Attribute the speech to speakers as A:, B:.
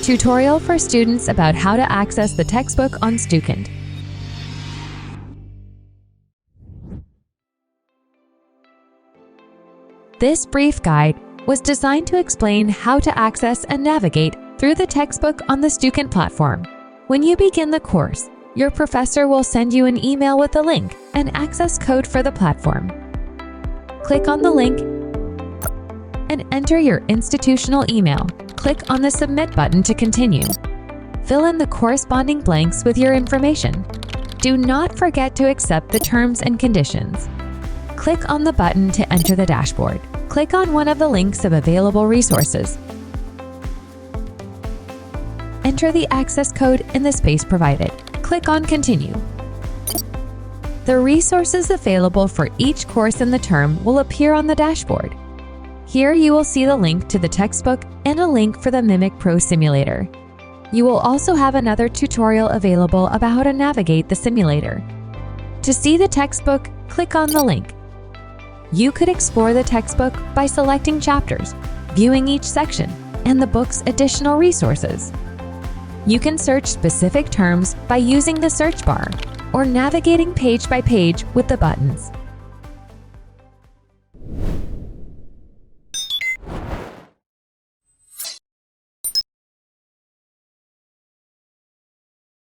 A: Tutorial for students about how to access the textbook on Stukent. This brief guide was designed to explain how to access and navigate through the textbook on the Stukent platform. When you begin the course, your professor will send you an email with a link and access code for the platform. Click on the link and enter your institutional email. Click on the Submit button to continue. Fill in the corresponding blanks with your information. Do not forget to accept the terms and conditions. Click on the button to enter the dashboard. Click on one of the links of available resources. Enter the access code in the space provided. Click on Continue. The resources available for each course in the term will appear on the dashboard. Here you will see the link to the textbook and a link for the Mimic Pro simulator. You will also have another tutorial available about how to navigate the simulator. To see the textbook, click on the link. You could explore the textbook by selecting chapters, viewing each section, and the book's additional resources. You can search specific terms by using the search bar or navigating page by page with the buttons.